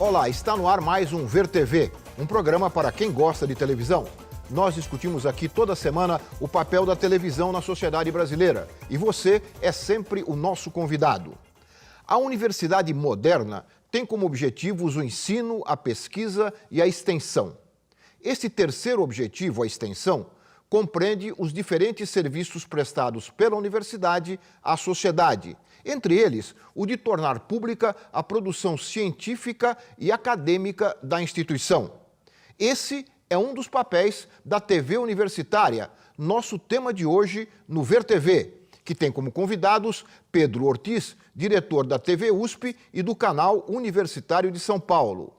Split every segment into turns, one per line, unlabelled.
Olá, está no ar mais um Ver TV, um programa para quem gosta de televisão. Nós discutimos aqui toda semana o papel da televisão na sociedade brasileira e você é sempre o nosso convidado. A Universidade Moderna tem como objetivos o ensino, a pesquisa e a extensão. Esse terceiro objetivo, a extensão, compreende os diferentes serviços prestados pela universidade à sociedade, entre eles o de tornar pública a produção científica e acadêmica da instituição. Esse é um dos papéis da TV universitária, nosso tema de hoje no Ver TV, que tem como convidados Pedro Ortiz, diretor da TV USP e do Canal Universitário de São Paulo,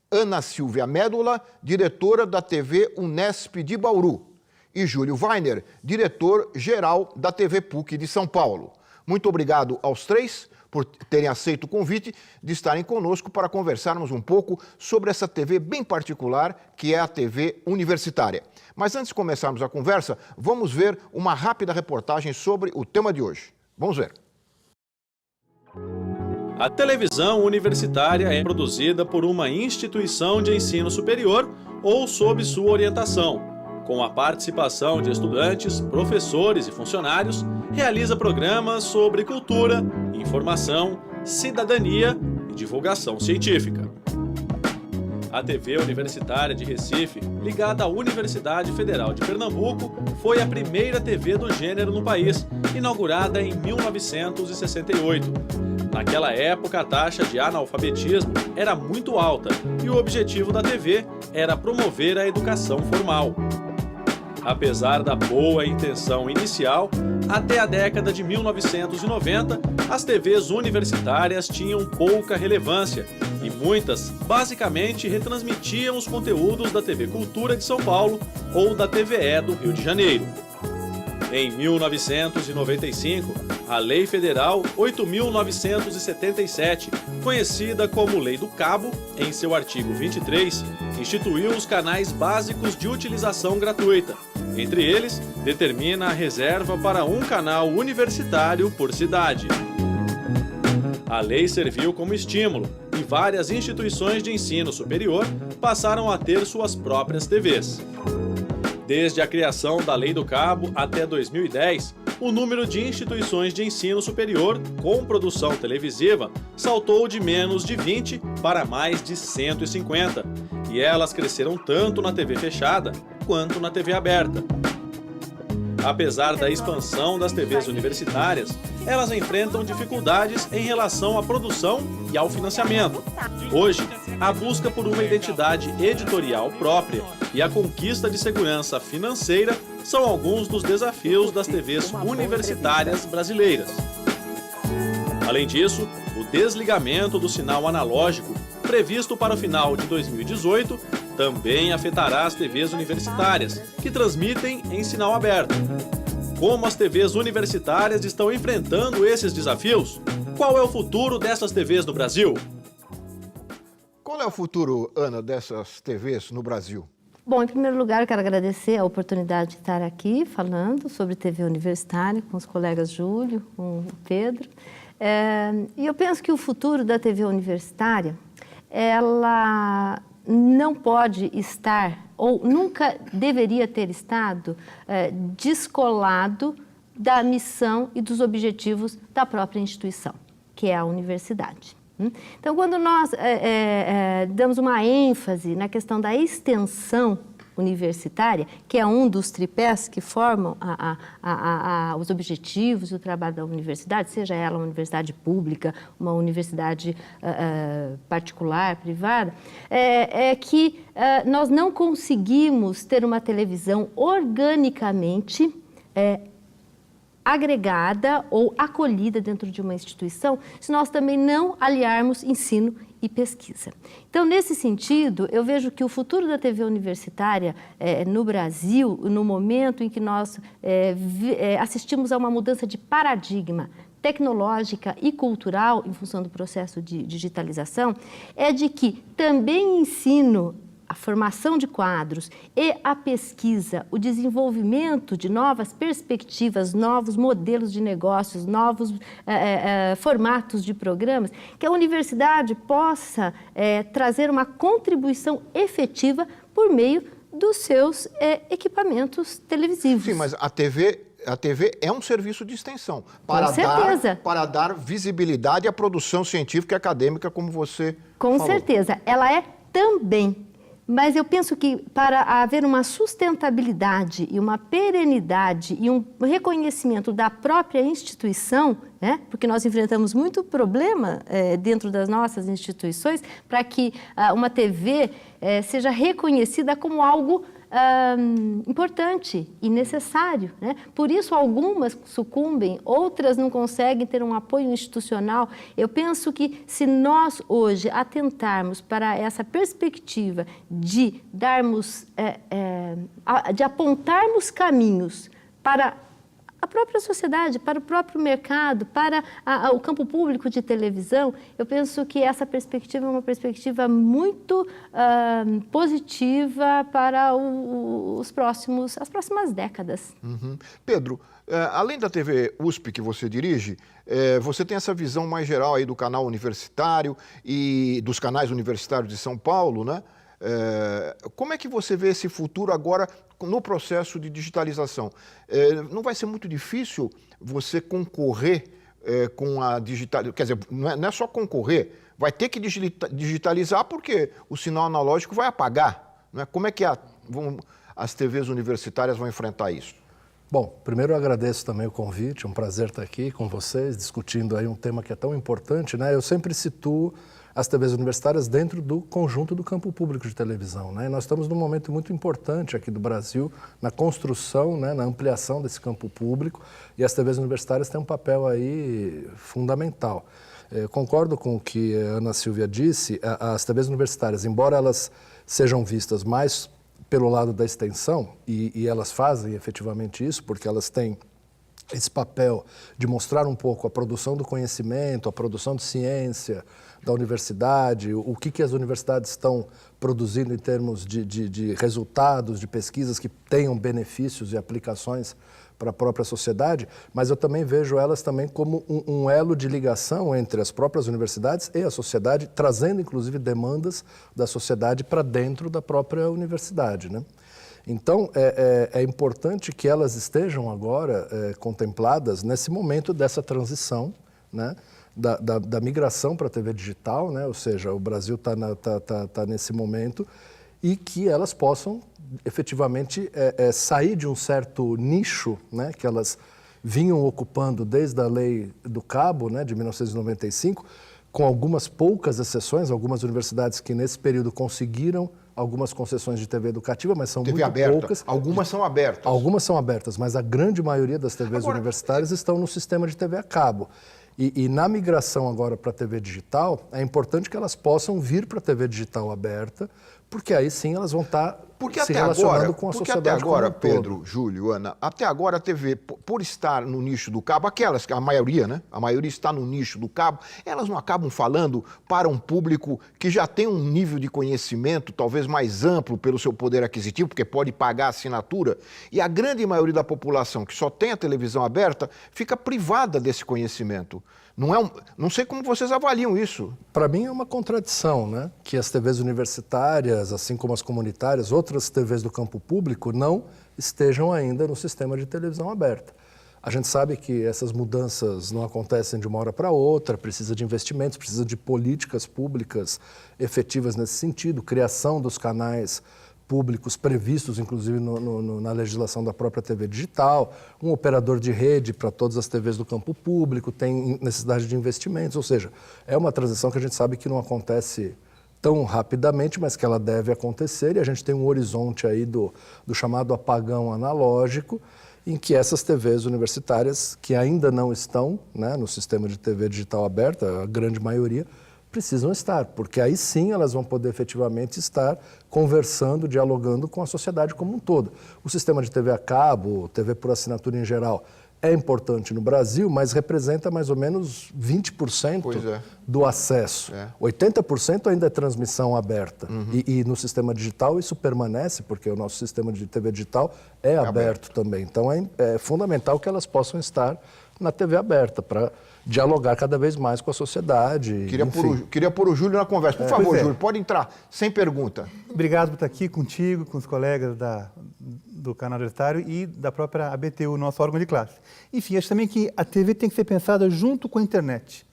Ana Silvia Médula, diretora da TV Unesp de Bauru, e Júlio Weiner, diretor-geral da TV PUC de São Paulo. Muito obrigado aos três por terem aceito o convite de estarem conosco para conversarmos um pouco sobre essa TV bem particular, que é a TV universitária. Mas antes de começarmos a conversa, vamos ver uma rápida reportagem sobre o tema de hoje. Vamos ver.
A televisão universitária é produzida por uma instituição de ensino superior ou sob sua orientação. Com a participação de estudantes, professores e funcionários, realiza programas sobre cultura, informação, cidadania e divulgação científica. A TV Universitária de Recife, ligada à Universidade Federal de Pernambuco, foi a primeira TV do gênero no país, inaugurada em 1968. Naquela época, a taxa de analfabetismo era muito alta e o objetivo da TV era promover a educação formal. Apesar da boa intenção inicial, até a década de 1990, as TVs universitárias tinham pouca relevância e muitas, basicamente, retransmitiam os conteúdos da TV Cultura de São Paulo ou da TVE do Rio de Janeiro. Em 1995, a Lei Federal 8.977, conhecida como Lei do Cabo, em seu artigo 23, instituiu os canais básicos de utilização gratuita. Entre eles, determina a reserva para um canal universitário por cidade. A lei serviu como estímulo e várias instituições de ensino superior passaram a ter suas próprias TVs. Desde a criação da Lei do Cabo até 2010, o número de instituições de ensino superior com produção televisiva saltou de menos de 20 para mais de 150, e elas cresceram tanto na TV fechada quanto na TV aberta. Apesar da expansão das TVs universitárias, elas enfrentam dificuldades em relação à produção e ao financiamento. Hoje, a busca por uma identidade editorial própria e a conquista de segurança financeira são alguns dos desafios das TVs universitárias brasileiras. Além disso, o desligamento do sinal analógico, previsto para o final de 2018, também afetará as TVs universitárias, que transmitem em sinal aberto. Como as TVs universitárias estão enfrentando esses desafios? Qual é o futuro dessas TVs no Brasil?
Qual é o futuro, Ana, dessas TVs no Brasil?
Bom, em primeiro lugar, eu quero agradecer a oportunidade de estar aqui falando sobre TV universitária com os colegas Júlio, com o Pedro. E eu penso que o futuro da TV universitária, ela não pode estar, ou nunca deveria ter estado, descolado da missão e dos objetivos da própria instituição, que é a universidade. Então, quando nós damos uma ênfase na questão da extensão universitária, que é um dos tripés que formam os objetivos e o trabalho da universidade, seja ela uma universidade pública, uma universidade particular, privada, é que nós não conseguimos ter uma televisão organicamente agregada ou acolhida dentro de uma instituição, se nós também não aliarmos ensino e pesquisa. Então, nesse sentido, eu vejo que o futuro da TV universitária no Brasil, no momento em que nós assistimos a uma mudança de paradigma tecnológica e cultural, em função do processo de digitalização, é de que também ensino a formação de quadros e a pesquisa, o desenvolvimento de novas perspectivas, novos modelos de negócios, novos formatos de programas, que a universidade possa trazer uma contribuição efetiva por meio dos seus equipamentos televisivos.
Sim, mas a TV é um serviço de extensão para dar visibilidade à produção científica e acadêmica, como você falou.
Com certeza, ela é também. Mas eu penso que para haver uma sustentabilidade e uma perenidade e um reconhecimento da própria instituição, né, porque nós enfrentamos muito problema dentro das nossas instituições, para que uma TV seja reconhecida como algo importante e necessário, né? Por isso algumas sucumbem, outras não conseguem ter um apoio institucional. Eu penso que se nós hoje atentarmos para essa perspectiva de darmos, de apontarmos caminhos para a própria sociedade, para o próprio mercado, para o campo público de televisão, eu penso que essa perspectiva é uma perspectiva muito positiva para as próximas décadas.
Uhum. Pedro, além da TV USP que você dirige, você tem essa visão mais geral aí do canal universitário e dos canais universitários de São Paulo, né? Como é que você vê esse futuro agora no processo de digitalização? Não vai ser muito difícil você concorrer com a digitalização? Quer dizer, não é só concorrer, vai ter que digitalizar porque o sinal analógico vai apagar, né? Como é que as TVs universitárias vão enfrentar isso?
Bom, primeiro eu agradeço também o convite, é um prazer estar aqui com vocês, discutindo aí um tema que é tão importante, né? Eu sempre situo as TVs universitárias dentro do conjunto do campo público de televisão, né? E nós estamos num momento muito importante aqui do Brasil na construção, né, na ampliação desse campo público, e as TVs universitárias têm um papel aí fundamental. Concordo com o que a Ana Silvia disse, as TVs universitárias, embora elas sejam vistas mais pelo lado da extensão, e elas fazem efetivamente isso, porque elas têm esse papel de mostrar um pouco a produção do conhecimento, a produção de ciência da universidade, o que as universidades estão produzindo em termos de resultados, de pesquisas que tenham benefícios e aplicações para a própria sociedade, mas eu também vejo elas também como um elo de ligação entre as próprias universidades e a sociedade, trazendo inclusive demandas da sociedade para dentro da própria universidade, né? Então, é importante que elas estejam agora contempladas nesse momento dessa transição, né, da migração para a TV digital, né, ou seja, o Brasil tá nesse momento, e que elas possam efetivamente sair de um certo nicho, né, que elas vinham ocupando desde a Lei do Cabo, né, de 1995, com algumas poucas exceções, algumas universidades que nesse período conseguiram algumas concessões de TV educativa, mas são muito poucas.
Algumas são abertas.
Algumas são abertas, mas a grande maioria das TVs universitárias estão no sistema de TV a cabo. E na migração agora para a TV digital, é importante que elas possam vir para a TV digital aberta, porque aí sim elas vão estar se relacionando com a sociedade.
Porque até agora,
como um todo.
Pedro, Júlio, Ana, até agora a TV, por estar no nicho do cabo, aquelas que a maioria, né? A maioria está no nicho do cabo, elas não acabam falando para um público que já tem um nível de conhecimento talvez mais amplo pelo seu poder aquisitivo, porque pode pagar a assinatura, e a grande maioria da população que só tem a televisão aberta fica privada desse conhecimento. Não sei como vocês avaliam isso.
Para mim é uma contradição, né? Que as TVs universitárias, assim como as comunitárias, outras TVs do campo público, não estejam ainda no sistema de televisão aberta. A gente sabe que essas mudanças não acontecem de uma hora para outra, precisa de investimentos, precisa de políticas públicas efetivas nesse sentido, criação dos canais públicos previstos, inclusive na legislação da própria TV digital, um operador de rede para todas as TVs do campo público, tem necessidade de investimentos, ou seja, é uma transição que a gente sabe que não acontece tão rapidamente, mas que ela deve acontecer, e a gente tem um horizonte aí do chamado apagão analógico, em que essas TVs universitárias, que ainda não estão, né, no sistema de TV digital aberta, a grande maioria, precisam estar, porque aí sim elas vão poder efetivamente estar conversando, dialogando com a sociedade como um todo. O sistema de TV a cabo, TV por assinatura em geral, é importante no Brasil, mas representa mais ou menos 20% do acesso. 80% ainda é transmissão aberta. E no sistema digital isso permanece, porque o nosso sistema de TV digital é aberto também. Então é fundamental que elas possam estar na TV aberta para dialogar cada vez mais com a sociedade.
Queria pôr o Júlio na conversa. Por favor, Júlio, pode entrar, sem pergunta.
Obrigado por estar aqui contigo, com os colegas do canal universitário e da própria ABTU, nosso órgão de classe. Enfim, acho também que a TV tem que ser pensada junto com a internet.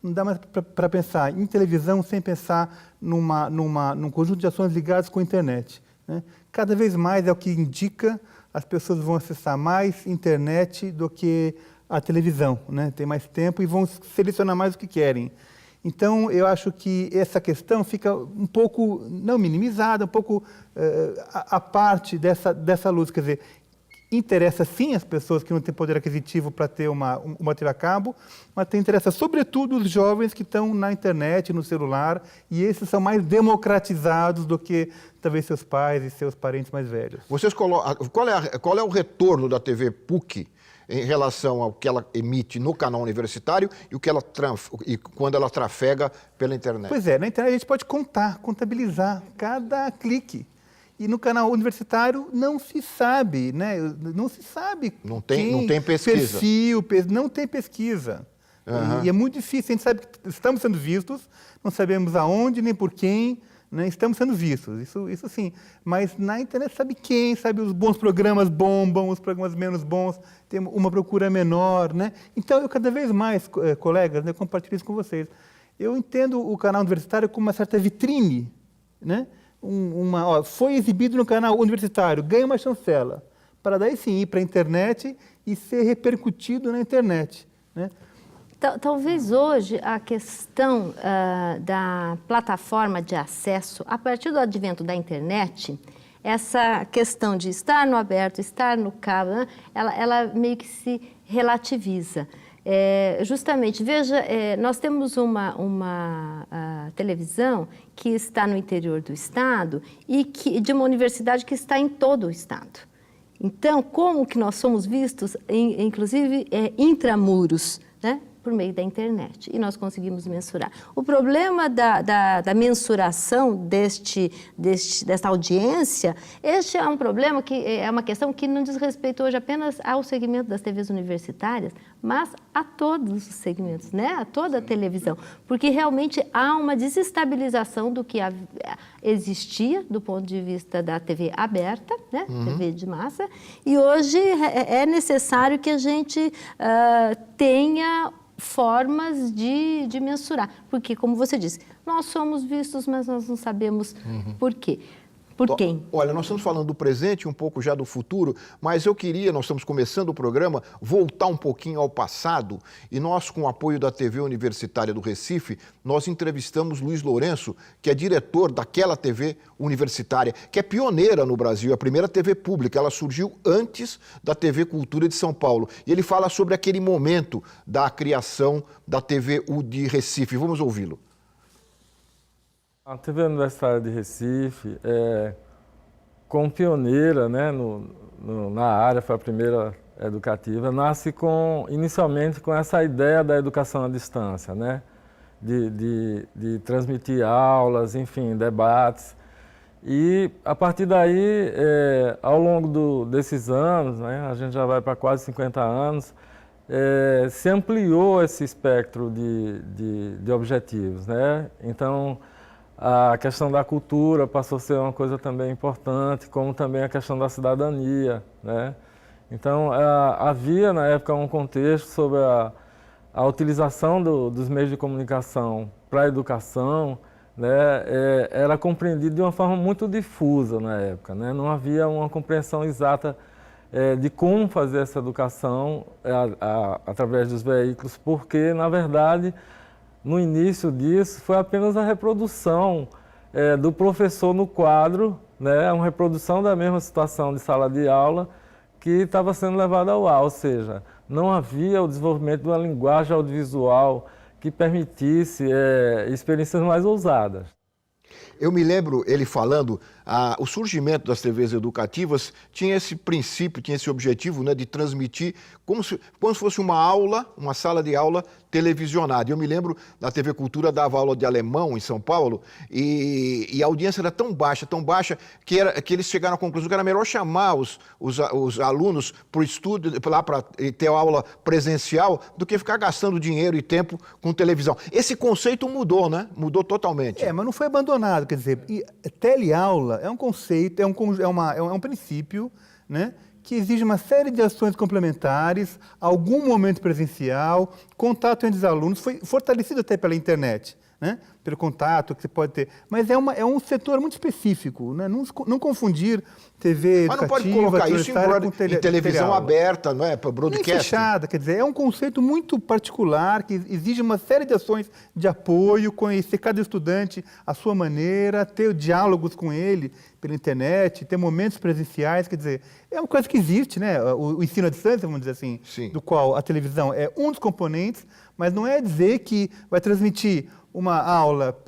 Não dá mais para pensar em televisão sem pensar num conjunto de ações ligadas com a internet, né? Cada vez mais é o que indica, as pessoas vão acessar mais internet do que a televisão, né? Tem mais tempo e vão selecionar mais o que querem. Então, eu acho que essa questão fica um pouco, não minimizada, um pouco à parte dessa luz. Quer dizer, interessa sim as pessoas que não têm poder aquisitivo para ter uma TV a cabo, mas interessa sobretudo os jovens que estão na internet, no celular, e esses são mais democratizados do que talvez seus pais e seus parentes mais velhos.
Qual é o retorno da TV PUC em relação ao que ela emite no canal universitário e quando ela trafega pela internet?
Pois é, na internet a gente pode contabilizar cada clique. E no canal universitário não se sabe, né? Não se sabe.
Não tem pesquisa.
Não tem pesquisa. E é muito difícil. A gente sabe que estamos sendo vistos, não sabemos aonde nem por quem, né? Estamos sendo vistos, isso sim. Mas na internet sabe quem, sabe os bons programas bombam, os programas menos bons tem uma procura menor, né? Então, eu cada vez mais, colegas, né, compartilho isso com vocês. Eu entendo o canal universitário como uma certa vitrine, né? Foi exibido no canal universitário, ganha uma chancela, para daí sim ir para a internet e ser repercutido na internet, né?
Talvez hoje a questão da plataforma de acesso, a partir do advento da internet, essa questão de estar no aberto, estar no cabo, né, ela meio que se relativiza. Justamente, veja, nós temos uma televisão que está no interior do estado e de uma universidade que está em todo o estado. Então, como que nós somos vistos, inclusive, intramuros, né? Por meio da internet, e nós conseguimos mensurar. O problema da mensuração desta audiência, este é um problema que é uma questão que não diz respeito hoje apenas ao segmento das TVs universitárias, mas a todos os segmentos, né? A toda a televisão, porque realmente há uma desestabilização do que existia do ponto de vista da TV aberta, né? TV de massa, e hoje é necessário que a gente tenha formas de mensurar, porque, como você disse, nós somos vistos, mas nós não sabemos por quê. Por quem?
Olha, nós estamos falando do presente, um pouco já do futuro, mas nós estamos começando o programa, voltar um pouquinho ao passado, e nós, com o apoio da TV Universitária do Recife, nós entrevistamos Luiz Lourenço, que é diretor daquela TV universitária, que é pioneira no Brasil, a primeira TV pública, ela surgiu antes da TV Cultura de São Paulo, e ele fala sobre aquele momento da criação da TV U de Recife. Vamos ouvi-lo.
A TV Universitária de Recife, como pioneira, né, na área, foi a primeira educativa, nasce inicialmente com essa ideia da educação à distância, né, de transmitir aulas, enfim, debates. E, a partir daí, ao longo desses anos, né, a gente já vai para quase 50 anos, se ampliou esse espectro de objetivos, né? Então, a questão da cultura passou a ser uma coisa também importante, como também a questão da cidadania, né? Então, havia na época um contexto sobre a utilização dos meios de comunicação para a educação, né? Era compreendido de uma forma muito difusa na época, né? Não havia uma compreensão exata de como fazer essa educação através dos veículos, porque, na verdade, no início disso, foi apenas a reprodução do professor no quadro, né? Uma reprodução da mesma situação de sala de aula que estava sendo levada ao ar, ou seja, não havia o desenvolvimento de uma linguagem audiovisual que permitisse experiências mais ousadas.
Eu me lembro ele falando, o surgimento das TVs educativas tinha esse princípio, tinha esse objetivo, né, de transmitir como se fosse uma aula, uma sala de aula televisionada. Eu me lembro da TV Cultura dava aula de alemão em São Paulo e a audiência era tão baixa, que eles chegaram à conclusão que era melhor chamar os alunos para o estúdio, lá para ter aula presencial, do que ficar gastando dinheiro e tempo com televisão. Esse conceito mudou, né? Mudou totalmente.
Mas não foi abandonado, quer dizer, teleaula é um conceito, é um princípio, né, que exige uma série de ações complementares, algum momento presencial, contato entre os alunos, foi fortalecido até pela internet, né, pelo contato que você pode ter. Mas é um setor muito específico, né, não confundir TV educativa,
mas não pode colocar isso em televisão aberta, não é? Para broadcast.
Nem fechada, quer dizer, é um conceito muito particular que exige uma série de ações de apoio, conhecer cada estudante à sua maneira, ter diálogos com ele pela internet, ter momentos presenciais, quer dizer, é uma coisa que existe, né? O ensino à distância, vamos dizer assim,
sim,
do qual a televisão é um dos componentes, mas não é dizer que vai transmitir uma aula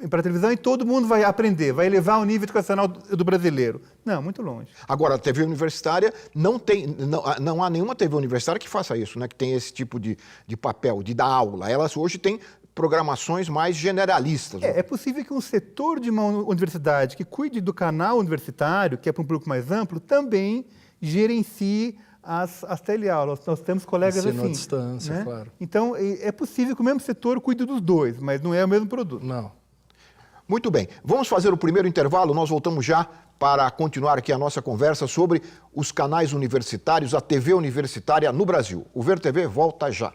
para a televisão e todo mundo vai aprender, vai elevar o nível educacional do brasileiro. Não, muito longe.
Agora, a TV universitária não há nenhuma TV universitária que faça isso, né? Que tem esse tipo de papel, de dar aula. Elas hoje têm programações mais generalistas.
É possível que um setor de uma universidade que cuide do canal universitário, que é para um público mais amplo, também gerencie as teleaulas. Nós temos colegas
ensino
assim.
à distância,
né?
claro.
Então, é possível que o mesmo setor cuide dos dois, mas não é o mesmo produto.
Não.
Muito bem. Vamos fazer o primeiro intervalo. Nós voltamos já para continuar aqui a nossa conversa sobre os canais universitários, a TV universitária no Brasil. O Ver TV volta já.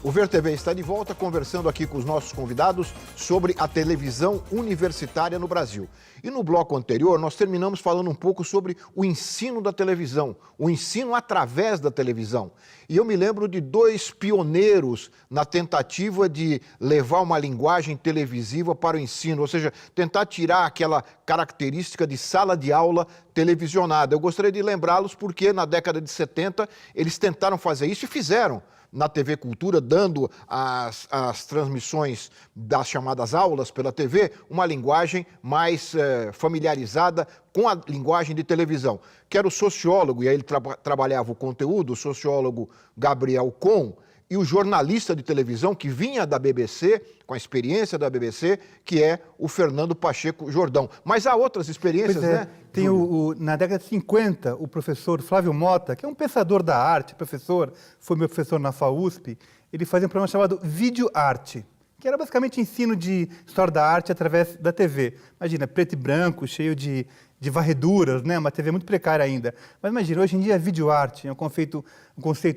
O Ver TV está de volta conversando aqui com os nossos convidados sobre a televisão universitária no Brasil. E no bloco anterior nós terminamos falando um pouco sobre o ensino da televisão, o ensino através da televisão. E eu me lembro de dois pioneiros na tentativa de levar uma linguagem televisiva para o ensino, ou seja, tentar tirar aquela característica de sala de aula televisionada. Eu gostaria de lembrá-los porque na década de 70 eles tentaram fazer isso e fizeram. Na TV Cultura, dando as transmissões das chamadas aulas pela TV, uma linguagem mais familiarizada com a linguagem de televisão. Que era o sociólogo, e aí ele trabalhava o conteúdo, o sociólogo Gabriel Kohn, e o jornalista de televisão que vinha da BBC, com a experiência da BBC, que é o Fernando Pacheco Jordão. Mas há outras experiências, né?
Tem na década de 50, o professor Flávio Mota, que é um pensador da arte, foi meu professor na FAUSP, ele fazia um programa chamado Vídeo Arte, que era basicamente ensino de história da arte através da TV. Imagina, preto e branco, cheio de varreduras, né? Uma TV muito precária ainda. Mas imagina, hoje em dia, vídeo arte é um conceito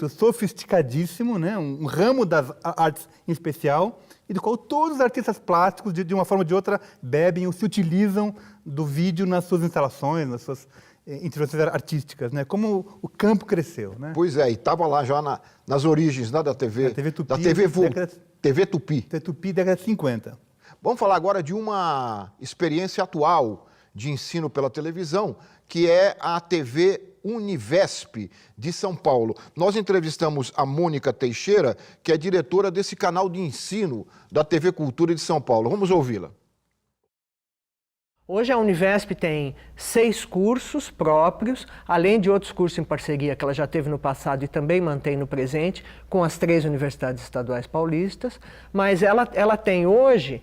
sofisticadíssimo, né? Um ramo das artes em especial, e do qual todos os artistas plásticos, de uma forma ou de outra, bebem ou se utilizam do vídeo nas suas instalações, nas suas intervenções artísticas, né? Como o campo cresceu, né?
Pois é, e estava lá já nas origens, né, da TV,
TV Tupi,
da TV Tupi.
TV Tupi, década de 50.
Vamos falar agora de uma experiência atual de ensino pela televisão, que é a TV Univesp de São Paulo. Nós entrevistamos a Mônica Teixeira, que é diretora desse canal de ensino da TV Cultura de São Paulo. Vamos ouvi-la.
Hoje a Univesp tem 6 cursos próprios, além de outros cursos em parceria que ela já teve no passado e também mantém no presente, com as 3 universidades estaduais paulistas, mas ela tem hoje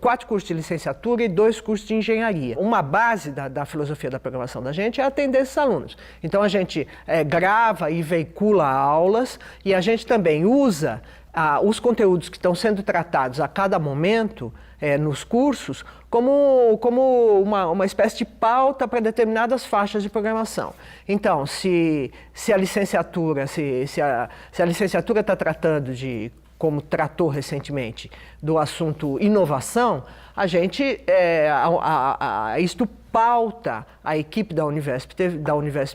4 cursos de licenciatura e 2 cursos de engenharia. Uma base da filosofia da programação da gente é atender esses alunos. Então a gente grava e veicula aulas e a gente também usa os conteúdos que estão sendo tratados a cada momento nos cursos como uma espécie de pauta para determinadas faixas de programação. Então, se a licenciatura está tratando de como tratou recentemente do assunto inovação, a gente, isto pauta a equipe da Univesp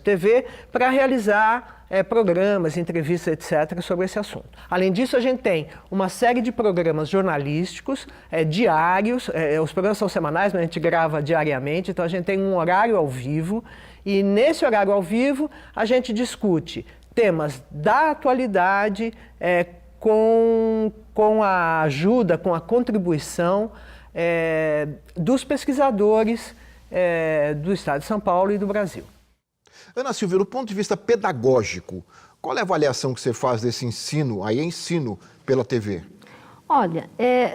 TV para realizar programas, entrevistas, etc., sobre esse assunto. Além disso, a gente tem uma série de programas jornalísticos diários, os programas são semanais, mas a gente grava diariamente, então a gente tem um horário ao vivo, e nesse horário ao vivo a gente discute temas da atualidade com a ajuda, com a contribuição dos pesquisadores do Estado de São Paulo e do Brasil.
Ana Silvia, do ponto de vista pedagógico, qual é a avaliação que você faz desse ensino, ensino pela TV?
Olha,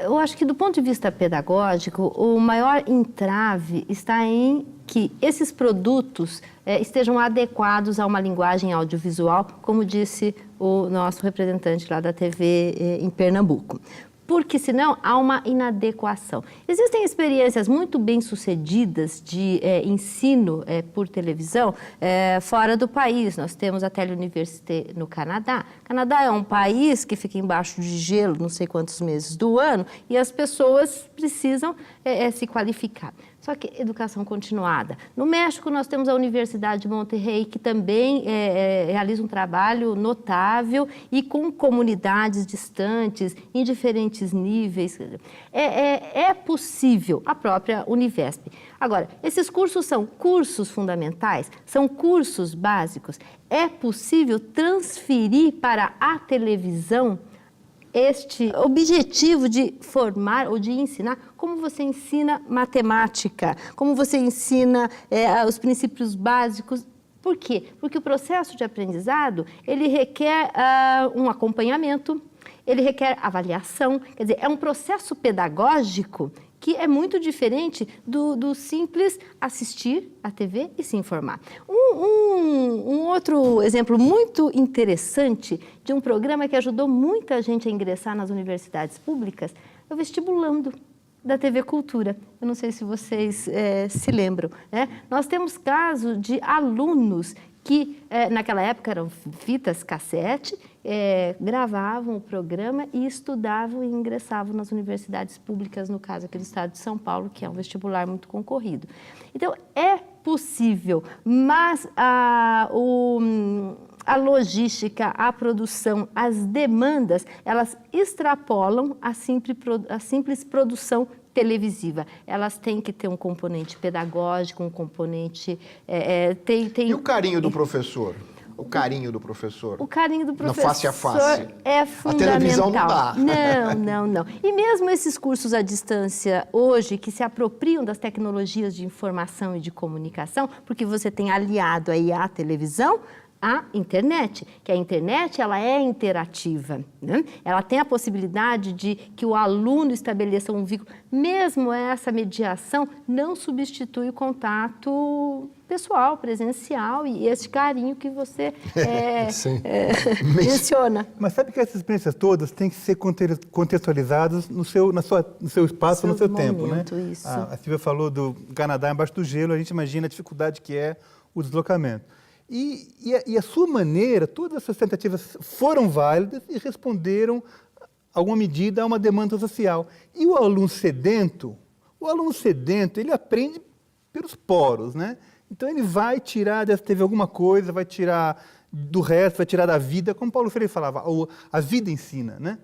eu acho que do ponto de vista pedagógico, o maior entrave está em que esses produtos estejam adequados a uma linguagem audiovisual, como disse o nosso representante lá da TV em Pernambuco. Porque senão há uma inadequação. Existem experiências muito bem-sucedidas de ensino por televisão fora do país. Nós temos a Teleuniversité no Canadá. O Canadá é um país que fica embaixo de gelo não sei quantos meses do ano e as pessoas precisam se qualificar. Só que educação continuada. No México, nós temos a Universidade de Monterrey, que também realiza um trabalho notável e com comunidades distantes, em diferentes níveis. É possível, a própria Univesp. Agora, esses cursos são cursos fundamentais, são cursos básicos. É possível transferir para a televisão este objetivo de formar ou de ensinar, como você ensina matemática, como você ensina os princípios básicos. Por quê? Porque o processo de aprendizado, ele requer um acompanhamento, ele requer avaliação, quer dizer, é um processo pedagógico que é muito diferente do simples assistir à TV e se informar. Um outro exemplo muito interessante de um programa que ajudou muita gente a ingressar nas universidades públicas é o Vestibulando, da TV Cultura. Eu não sei se vocês se lembram, né? Nós temos casos de alunos que, naquela época, eram fitas cassete, gravavam o programa e estudavam e ingressavam nas universidades públicas, no caso aqui do estado de São Paulo, que é um vestibular muito concorrido. Então, é possível, mas a logística, a produção, as demandas, elas extrapolam a simples produção televisiva. Elas têm que ter um componente pedagógico, um componente...
E o carinho do professor? O carinho do professor?
O carinho do professor
no face a face.
É fundamental.
A televisão não dá.
Não. E mesmo esses cursos à distância hoje, que se apropriam das tecnologias de informação e de comunicação, porque você tem aliado aí a televisão, a internet, que a internet ela é interativa, né? Ela tem a possibilidade de que o aluno estabeleça um vínculo, mesmo essa mediação não substitui o contato pessoal, presencial e esse carinho que você menciona.
Mas sabe que essas experiências todas têm que ser contextualizadas no seu espaço, no seu tempo, né?
Isso.
A Silvia falou do Canadá embaixo do gelo, a gente imagina a dificuldade que é o deslocamento. E a sua maneira, todas essas tentativas foram válidas e responderam, alguma medida, a uma demanda social. E o aluno sedento, ele aprende pelos poros, né? Então ele vai tirar, teve alguma coisa, vai tirar do resto, vai tirar da vida, como Paulo Freire falava, a vida ensina, né?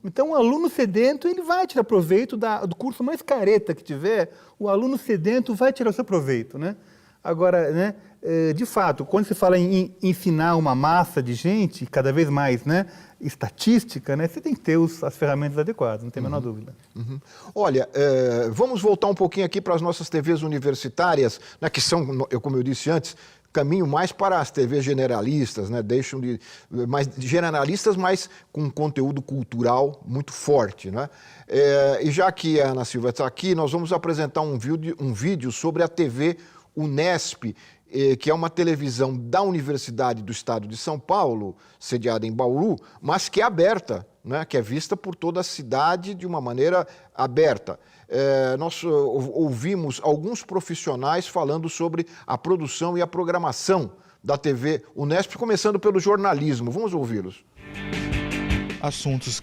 Então o aluno sedento, ele vai tirar proveito do curso mais careta que tiver, o aluno sedento vai tirar o seu proveito, né? Agora, né, de fato, quando se fala em ensinar uma massa de gente, cada vez mais, né, estatística, né, você tem que ter as ferramentas adequadas, não tem a menor dúvida.
Olha, vamos voltar um pouquinho aqui para as nossas TVs universitárias, né, que são, como eu disse antes, caminho mais para as TVs generalistas, né, generalistas, mas com conteúdo cultural muito forte, né? E já que a Ana Silvia está aqui, nós vamos apresentar um vídeo sobre a TV Unesp, que é uma televisão da Universidade do Estado de São Paulo, sediada em Bauru, mas que é aberta, né? Que é vista por toda a cidade de uma maneira aberta. Nós ouvimos alguns profissionais falando sobre a produção e a programação da TV Unesp, começando pelo jornalismo. Vamos ouvi-los.
assuntos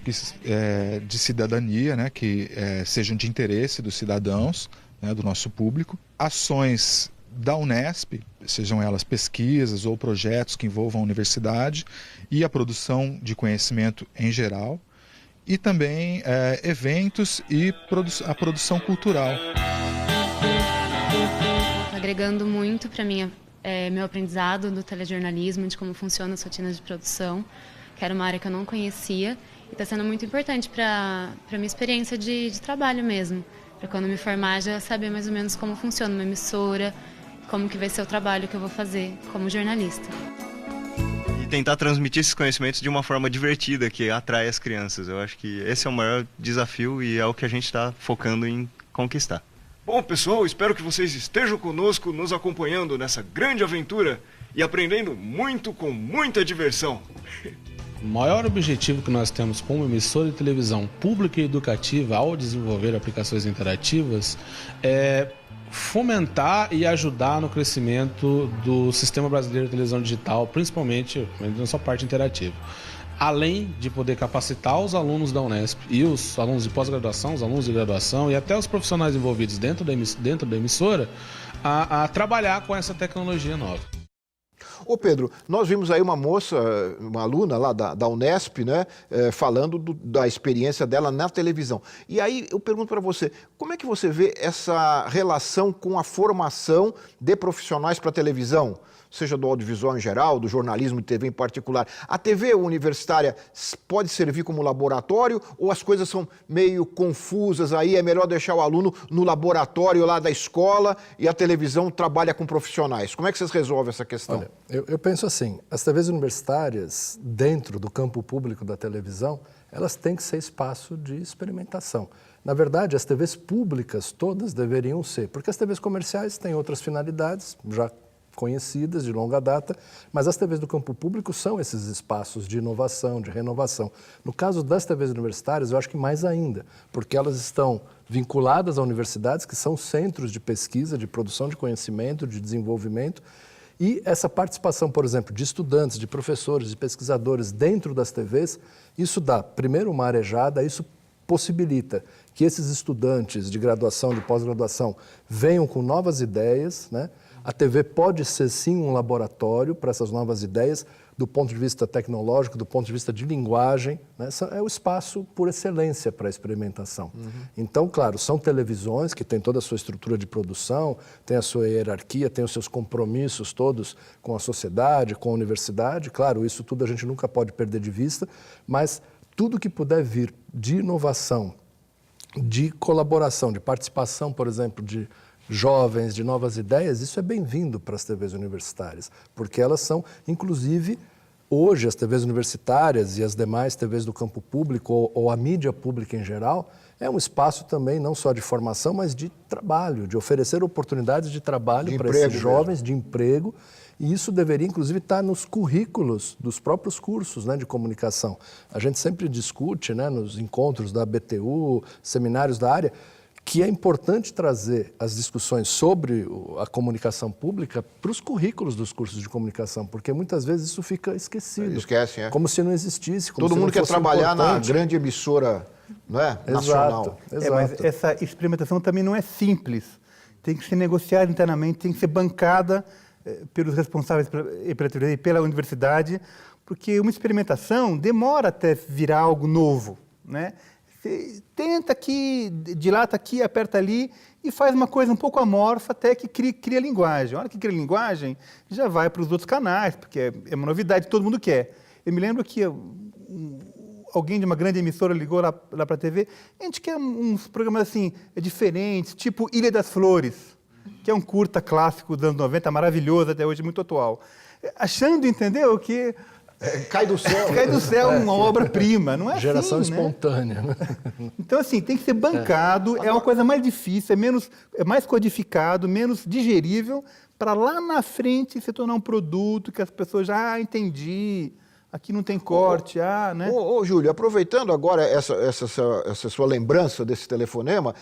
de cidadania, né, que sejam de interesse dos cidadãos, né, do nosso público, ações da Unesp, sejam elas pesquisas ou projetos que envolvam a universidade e a produção de conhecimento em geral, e também eventos e a produção cultural.
Agregando muito para mim meu aprendizado do telejornalismo, de como funciona as rotinas de produção, que era uma área que eu não conhecia, e está sendo muito importante para a minha experiência de trabalho mesmo, para quando me formar já saber mais ou menos como funciona uma emissora, como que vai ser o trabalho que eu vou fazer como jornalista.
E tentar transmitir esses conhecimentos de uma forma divertida, que atrai as crianças. Eu acho que esse é o maior desafio e é o que a gente está focando em conquistar.
Bom, pessoal, espero que vocês estejam conosco, nos acompanhando nessa grande aventura e aprendendo muito com muita diversão.
O maior objetivo que nós temos como emissora de televisão pública e educativa ao desenvolver aplicações interativas é fomentar e ajudar no crescimento do sistema brasileiro de televisão digital, principalmente na sua parte interativa. Além de poder capacitar os alunos da Unesp e os alunos de pós-graduação, os alunos de graduação e até os profissionais envolvidos dentro da emissora a trabalhar com essa tecnologia nova.
Ô Pedro, nós vimos aí uma moça, uma aluna lá da Unesp, né, falando da experiência dela na televisão. E aí eu pergunto para você, como é que você vê essa relação com a formação de profissionais para a televisão? Seja do audiovisual em geral, do jornalismo de TV em particular. A TV universitária pode servir como laboratório ou as coisas são meio confusas aí? É melhor deixar o aluno no laboratório lá da escola e a televisão trabalha com profissionais. Como é que vocês resolvem essa questão?
Olha, eu penso assim, as TVs universitárias, dentro do campo público da televisão, elas têm que ser espaço de experimentação. Na verdade, as TVs públicas todas deveriam ser, porque as TVs comerciais têm outras finalidades, já conhecidas de longa data, mas as TVs do campo público são esses espaços de inovação, de renovação. No caso das TVs universitárias, eu acho que mais ainda, porque elas estão vinculadas a universidades que são centros de pesquisa, de produção de conhecimento, de desenvolvimento, e essa participação, por exemplo, de estudantes, de professores, de pesquisadores dentro das TVs, isso dá, primeiro, uma arejada, isso possibilita que esses estudantes de graduação, de pós-graduação, venham com novas ideias, né? A TV pode ser, sim, um laboratório para essas novas ideias, do ponto de vista tecnológico, do ponto de vista de linguagem, né? É o espaço por excelência para a experimentação. Então, claro, são televisões que têm toda a sua estrutura de produção, têm a sua hierarquia, têm os seus compromissos todos com a sociedade, com a universidade. Claro, isso tudo a gente nunca pode perder de vista, mas tudo que puder vir de inovação, de colaboração, de participação, por exemplo, de jovens, de novas ideias, isso é bem-vindo para as TVs universitárias, porque elas são, inclusive, hoje as TVs universitárias e as demais TVs do campo público ou a mídia pública em geral, é um espaço também não só de formação, mas de trabalho, de oferecer oportunidades de trabalho para esses jovens, de emprego, e isso deveria, inclusive, estar nos currículos dos próprios cursos, né, de comunicação. A gente sempre discute, né, nos encontros da BTU, seminários da área, que é importante trazer as discussões sobre a comunicação pública para os currículos dos cursos de comunicação, porque muitas vezes isso fica esquecido.
Esquecem, é.
Como se não existisse. Como
todo
se
mundo
não
quer trabalhar
importante.
na grande emissora, não é? Nacional.
Exato.
Mas essa experimentação também não é simples. Tem que ser negociada internamente, tem que ser bancada pelos responsáveis pela teoria e pela universidade, porque uma experimentação demora até virar algo novo, né? Você tenta aqui, dilata aqui, aperta ali e faz uma coisa um pouco amorfa até que cria linguagem. A hora que cria linguagem, já vai para os outros canais, porque é uma novidade, todo mundo quer. Eu me lembro que alguém de uma grande emissora ligou lá para a TV, a gente quer uns programas assim, diferentes, tipo Ilha das Flores, que é um curta clássico dos anos 90, maravilhoso, até hoje muito atual. Achando, entendeu, que...
Cai do céu.
Cai do céu uma obra-prima, não é
Geração
assim,
espontânea. Né?
Então, assim, tem que ser bancado, é uma coisa mais difícil, é mais codificado, menos digerível, para lá na frente se tornar um produto que as pessoas já entendi, aqui não tem corte, né?
Ô, Júlio, aproveitando agora essa sua lembrança desse telefonema,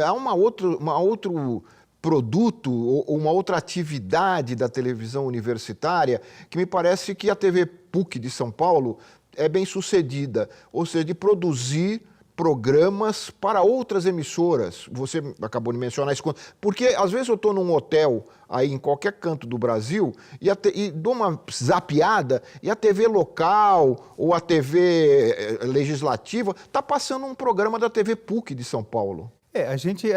há uma outro produto ou uma outra atividade da televisão universitária que me parece que a TV PUC de São Paulo é bem sucedida, ou seja, de produzir programas para outras emissoras. Você acabou de mencionar isso. Porque às vezes eu estou num hotel aí em qualquer canto do Brasil e dou uma zapeada e a TV local ou a TV legislativa está passando um programa da TV PUC de São Paulo.
A gente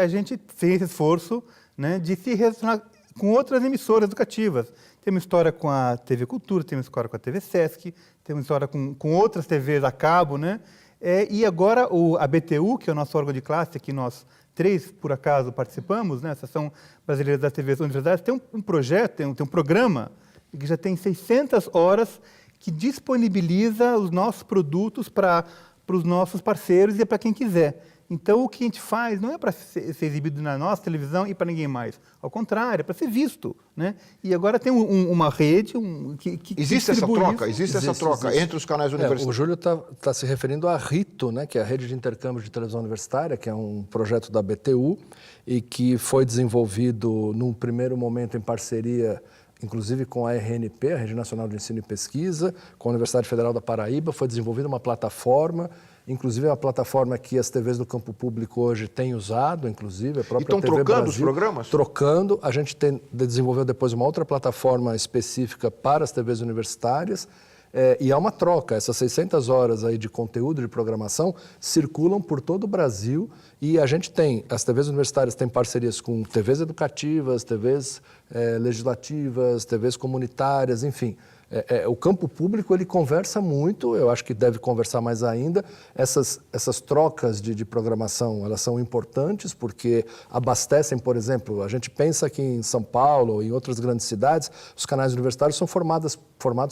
fez esse esforço, né, de se relacionar com outras emissoras educativas. Tem uma história com a TV Cultura, tem uma história com a TV Sesc, tem uma história com outras TVs a cabo, né? E agora a BTU, que é o nosso órgão de classe, que nós 3, por acaso, participamos, né? A Associação Brasileira das TVs Universidades, tem um projeto, tem um programa que já tem 600 horas que disponibiliza os nossos produtos para os nossos parceiros e para quem quiser. Então, o que a gente faz não é para ser exibido na nossa televisão e para ninguém mais. Ao contrário, é para ser visto, né? E agora tem uma rede que
existe essa troca?
Existe.
Entre os canais universitários?
O Júlio está se referindo à RITO, né, que é a Rede de Intercâmbio de Televisão Universitária, que é um projeto da BTU e que foi desenvolvido num primeiro momento em parceria, inclusive com a RNP, a Rede Nacional de Ensino e Pesquisa, com a Universidade Federal da Paraíba. Foi desenvolvida uma plataforma, inclusive é uma plataforma que as TVs do campo público hoje têm usado, inclusive a própria TV Brasil.
E estão trocando os programas?
Trocando. A gente desenvolveu depois uma outra plataforma específica para as TVs universitárias. E há uma troca. Essas 600 horas aí de conteúdo, de programação, circulam por todo o Brasil e a gente as TVs universitárias têm parcerias com TVs educativas, TVs legislativas, TVs comunitárias, enfim. O campo público ele conversa muito, eu acho que deve conversar mais ainda. Essas trocas de programação, elas são importantes porque abastecem, por exemplo, a gente pensa que em São Paulo ou em outras grandes cidades, os canais universitários são formados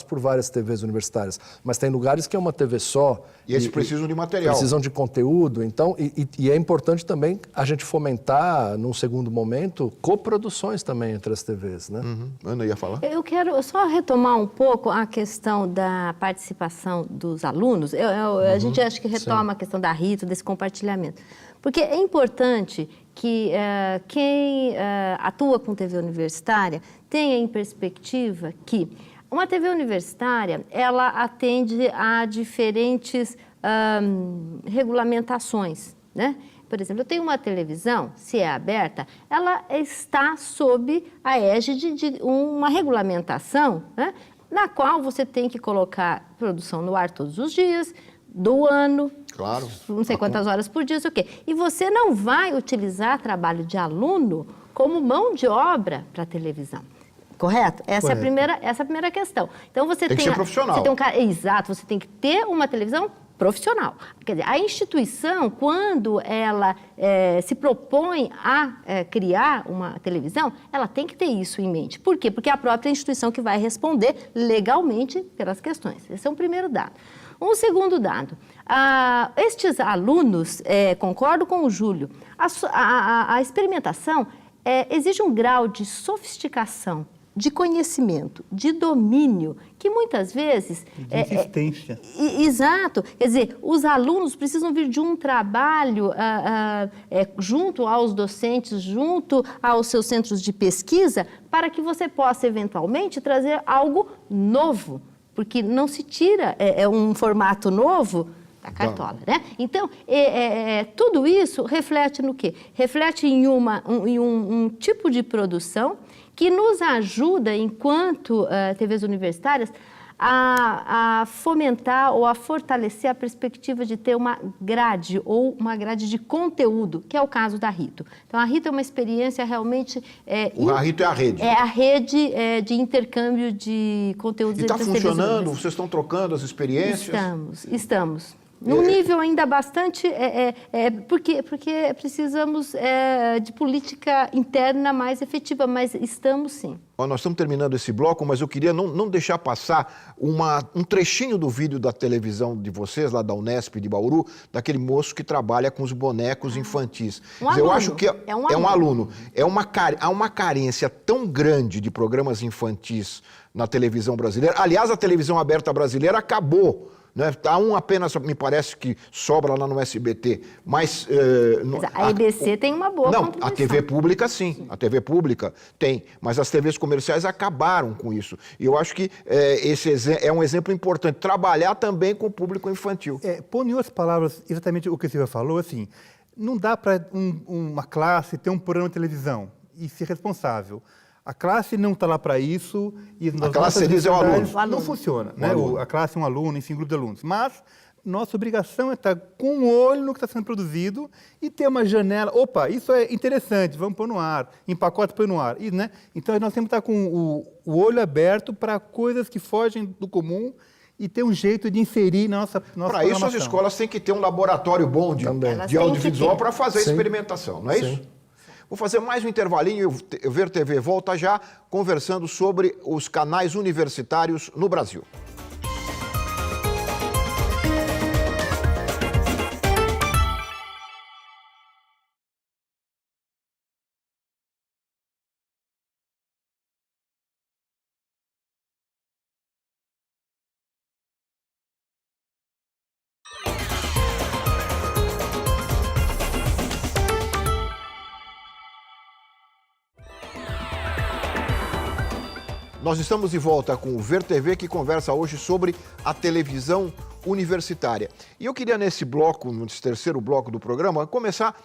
por várias TVs universitárias, mas tem lugares que é uma TV só.
E eles precisam de material.
Precisam de conteúdo, então, e é importante também a gente fomentar, num segundo momento, coproduções também entre as TVs, né?
Ana ia falar?
Eu quero só retomar um pouco a questão da participação dos alunos. A gente acho que retoma a questão da RITO, desse compartilhamento. Porque é importante que quem atua com TV universitária tenha em perspectiva que uma TV universitária, ela atende a diferentes regulamentações, né? Por exemplo, eu tenho uma televisão, se é aberta, ela está sob a égide de uma regulamentação, né? Na qual você tem que colocar produção no ar todos os dias, do ano,
claro,
não sei quantas horas por dia, sei o quê. E você não vai utilizar trabalho de aluno como mão de obra para a televisão. Correto? Essa é a primeira questão. Então você
tem que ser profissional.
Você tem um cara, exato, você tem que ter uma televisão profissional. Quer dizer, a instituição, quando ela se propõe a criar uma televisão, ela tem que ter isso em mente. Por quê? Porque é a própria instituição que vai responder legalmente pelas questões. Esse é um primeiro dado. Um segundo dado, estes alunos, concordo com o Júlio, a experimentação exige um grau de sofisticação, de conhecimento, de domínio, que muitas vezes...
De insistência.
Exato. Quer dizer, os alunos precisam vir de um trabalho junto aos docentes, junto aos seus centros de pesquisa, para que você possa, eventualmente, trazer algo novo. Porque não se tira um formato novo da cartola, né? Então, tudo isso reflete no quê? Reflete em um tipo de produção que nos ajuda, enquanto TVs universitárias, a fomentar ou a fortalecer a perspectiva de ter uma grade ou uma grade de conteúdo, que é o caso da RITO. Então, a RITO é uma experiência realmente...
A RITO é a rede.
É a rede de intercâmbio de conteúdos.
E está funcionando? Vocês estão trocando as experiências?
Estamos. Num nível ainda bastante... porque precisamos de política interna mais efetiva, mas estamos sim.
Nós estamos terminando esse bloco, mas eu queria não deixar passar um trechinho do vídeo da televisão de vocês, lá da Unesp de Bauru, daquele moço que trabalha com os bonecos infantis. Eu acho que é um aluno. Há uma carência tão grande de programas infantis na televisão brasileira. Aliás, a televisão aberta brasileira acabou né? Há um apenas, me parece que sobra lá no SBT, mas...
a EBC tem uma boa
contribuição. A TV pública sim, a TV pública tem, mas as TVs comerciais acabaram com isso. E eu acho que esse é um exemplo importante, trabalhar também com o público infantil.
Pondo em outras palavras, exatamente o que o Silvio falou, assim, não dá para uma classe ter um programa de televisão e ser responsável. A classe não está lá para isso. E
a classe, você diz, é o aluno.
Não funciona. Né? A classe é um aluno, enfim, grupo de alunos. Mas nossa obrigação é estar com o olho no que está sendo produzido e ter uma janela. Opa, isso é interessante, vamos pôr no ar. Em pacote, põe no ar. E, né? Então, nós temos que estar com o olho aberto para coisas que fogem do comum e ter um jeito de inserir na nossa
Para isso, as escolas têm que ter um laboratório bom de audiovisual para fazer a experimentação, não é isso? Vou fazer mais um intervalinho e o Ver TV volta já conversando sobre os canais universitários no Brasil. Nós estamos de volta com o Ver TV, que conversa hoje sobre a televisão universitária. E eu queria nesse bloco, nesse terceiro bloco do programa, começar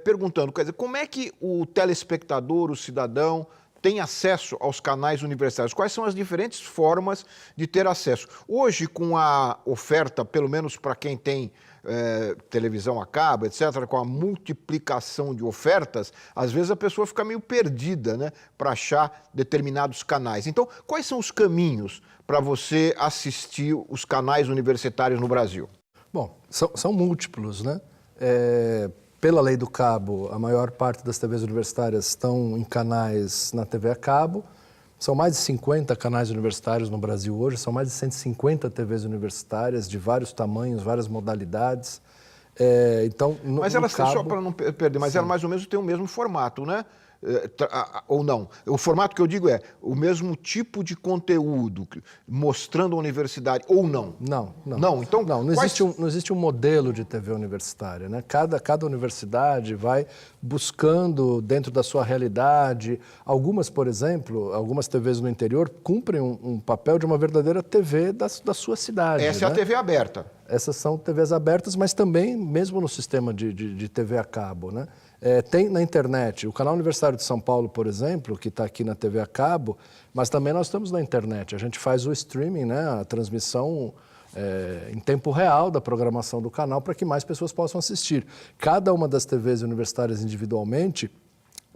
perguntando, quer dizer, como é que o telespectador, o cidadão, tem acesso aos canais universitários? Quais são as diferentes formas de ter acesso? Hoje, com a oferta, pelo menos para quem tem televisão a cabo, etc., com a multiplicação de ofertas, às vezes a pessoa fica meio perdida, né, para achar determinados canais. Então, quais são os caminhos para você assistir os canais universitários no Brasil?
Bom, são múltiplos, né? Pela lei do cabo, a maior parte das TVs universitárias estão em canais na TV a cabo. São mais de 50 canais universitários no Brasil hoje, são mais de 150 TVs universitárias de vários tamanhos, várias modalidades.
Mas elas, só para não perder, mas elas mais ou menos têm o mesmo formato, né? Ou não? O formato que eu digo é o mesmo tipo de conteúdo, mostrando a universidade, ou não?
Não.
Então,
não existe um modelo de TV universitária, né? Cada universidade vai buscando dentro da sua realidade. Algumas, por exemplo, algumas TVs no interior cumprem um papel de uma verdadeira TV da sua cidade.
Essa é a TV aberta.
Essas são TVs abertas, mas também mesmo no sistema de TV a cabo, né? Tem na internet, o Canal Universitário de São Paulo, por exemplo, que está aqui na TV a cabo, mas também nós estamos na internet. A gente faz o streaming, né, a transmissão em tempo real da programação do canal para que mais pessoas possam assistir. Cada uma das TVs universitárias individualmente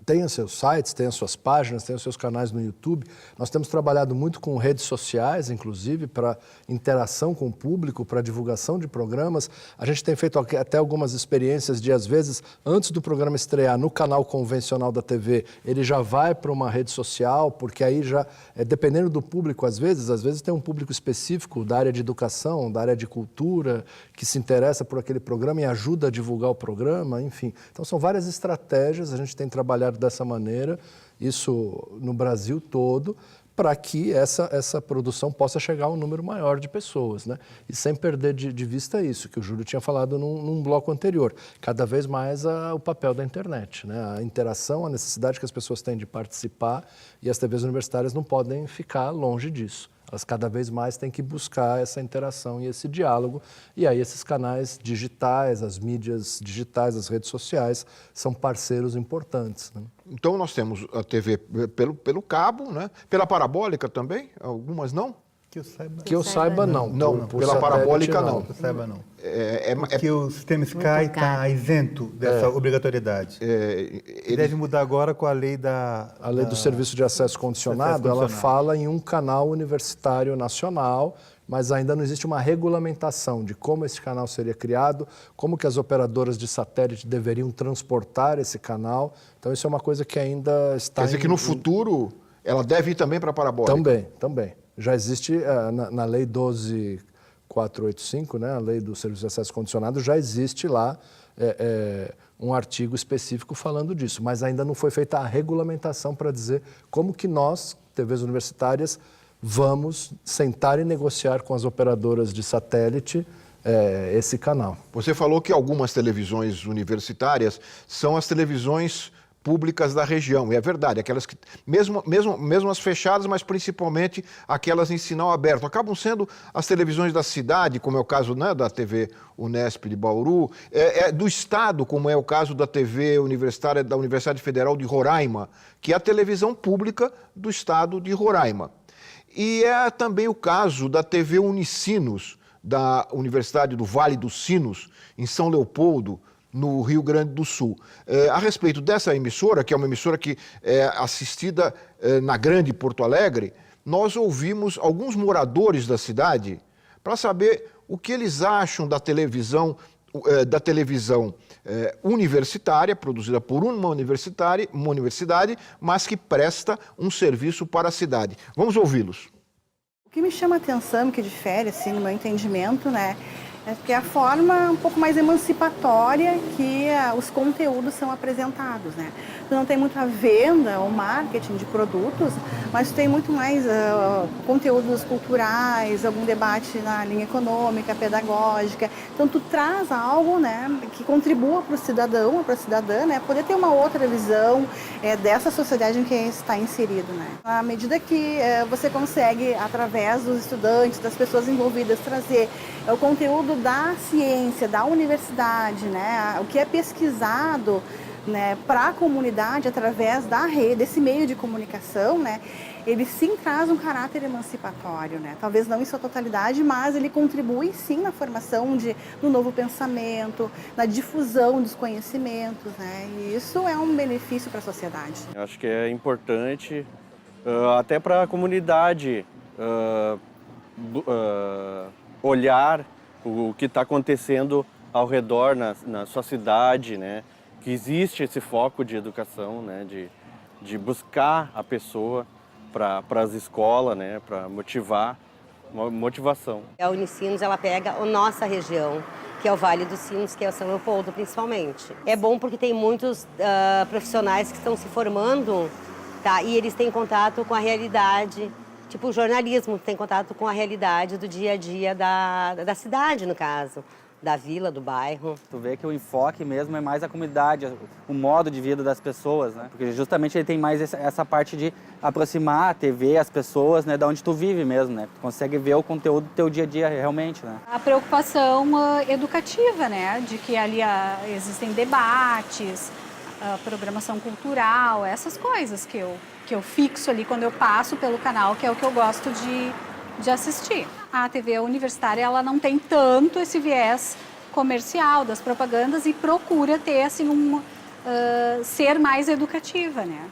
tem os seus sites, tem as suas páginas, tem os seus canais no YouTube. Nós temos trabalhado muito com redes sociais, inclusive, para interação com o público, para divulgação de programas. A gente tem feito até algumas experiências de, às vezes, antes do programa estrear no canal convencional da TV, ele já vai para uma rede social, porque aí já, dependendo do público, às vezes tem um público específico da área de educação, da área de cultura, que se interessa por aquele programa e ajuda a divulgar o programa, enfim. Então, são várias estratégias, a gente tem trabalhado dessa maneira, isso no Brasil todo, para que essa produção possa chegar a um número maior de pessoas, né? E sem perder de vista isso, que o Júlio tinha falado num bloco anterior. Cada vez mais o papel da internet, né? A interação, a necessidade que as pessoas têm de participar, e as TVs universitárias não podem ficar longe disso. Elas cada vez mais têm que buscar essa interação e esse diálogo. E aí esses canais digitais, as mídias digitais, as redes sociais, são parceiros importantes, né?
Então nós temos a TV pelo cabo, né? Pela parabólica também, algumas não?
Que eu saiba,
não.
Não, pela parabólica não.
Que eu saiba, não. Porque o sistema Sky está isento dessa obrigatoriedade. Deve mudar agora com a lei
A lei do Serviço de Acesso Condicionado, ela fala em um canal universitário nacional, mas ainda não existe uma regulamentação de como esse canal seria criado, como que as operadoras de satélite deveriam transportar esse canal. Então isso é uma coisa que ainda está...
Quer dizer que no futuro ela deve ir também para a parabólica?
Também. Já existe na Lei 12.485, né, a Lei do Serviço de Acesso Condicionado, já existe lá um artigo específico falando disso, mas ainda não foi feita a regulamentação para dizer como que nós, TVs universitárias, vamos sentar e negociar com as operadoras de satélite esse canal.
Você falou que algumas televisões universitárias são as televisões públicas da região, e é verdade, aquelas que, mesmo as fechadas, mas principalmente aquelas em sinal aberto, acabam sendo as televisões da cidade, como é o caso, né, da TV Unesp de Bauru, do estado, como é o caso da TV universitária da Universidade Federal de Roraima, que é a televisão pública do estado de Roraima. E é também o caso da TV Unicinos, da Universidade do Vale dos Sinos, em São Leopoldo, no Rio Grande do Sul. A respeito dessa emissora, que é uma emissora que é assistida na Grande Porto Alegre, nós ouvimos alguns moradores da cidade para saber o que eles acham da televisão universitária, produzida por uma universidade, mas que presta um serviço para a cidade. Vamos ouvi-los.
O que me chama a atenção, que difere, assim, no meu entendimento, né, é que a forma um pouco mais emancipatória que os conteúdos são apresentados, né? Tu não tem muito a venda ou marketing de produtos, mas tu tem muito mais conteúdos culturais, algum debate na linha econômica, pedagógica. Então tu traz algo, né, que contribua para o cidadão ou para a cidadã, né, poder ter uma outra visão dessa sociedade em que está inserido, né? À medida que você consegue, através dos estudantes, das pessoas envolvidas, trazer o conteúdo da ciência, da universidade, né, o que é pesquisado, né, para a comunidade através da rede, desse meio de comunicação, né, ele sim traz um caráter emancipatório, né? Talvez não em sua totalidade, mas ele contribui sim na formação do novo pensamento, na difusão dos conhecimentos, né? E isso é um benefício para a sociedade.
Eu acho que é importante até para a comunidade olhar o que está acontecendo ao redor na sua cidade, né? Que existe esse foco de educação, né? De buscar a pessoa para as escolas, né? Para motivação.
A Unicinos, ela pega a nossa região, que é o Vale dos Sinos, que é o São Leopoldo, principalmente. É bom porque tem muitos profissionais que estão se formando, tá? E eles têm contato com a realidade. Tipo, o jornalismo tem contato com a realidade do dia a dia da cidade, no caso, da vila, do bairro.
Tu vê que o enfoque mesmo é mais a comunidade, o modo de vida das pessoas, né? Porque justamente ele tem mais essa parte de aproximar a TV, as pessoas, né, da onde tu vive mesmo, né? Tu consegue ver o conteúdo do teu dia a dia realmente, né?
A preocupação educativa, né? De que ali existem debates, programação cultural, essas coisas que eu fixo ali quando eu passo pelo canal, que é o que eu gosto de assistir. A TV universitária, ela não tem tanto esse viés comercial das propagandas e procura ter assim ser mais educativa, né?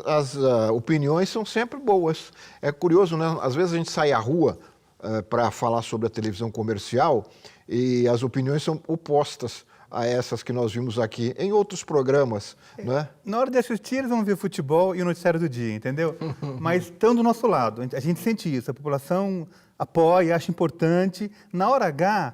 As opiniões são sempre boas. É curioso, né? Às vezes a gente sai à rua para falar sobre a televisão comercial e as opiniões são opostas a essas que nós vimos aqui em outros programas, né?
Na hora de assistir, eles vão ver futebol e o noticiário do dia, entendeu? Mas estão do nosso lado, a gente sente isso, a população apoia, acha importante. Na hora H,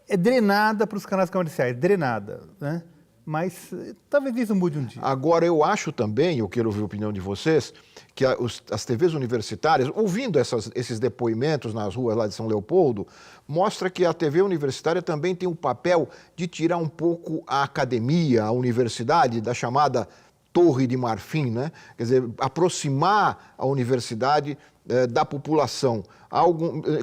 é drenada para os canais comerciais, drenada, né? Mas talvez isso mude um dia.
Agora, eu acho também, eu quero ouvir a opinião de vocês, que as TVs universitárias, ouvindo esses depoimentos nas ruas lá de São Leopoldo, mostra que a TV universitária também tem o papel de tirar um pouco a academia, a universidade, da chamada Torre de Marfim, né? Quer dizer, aproximar a universidade da população.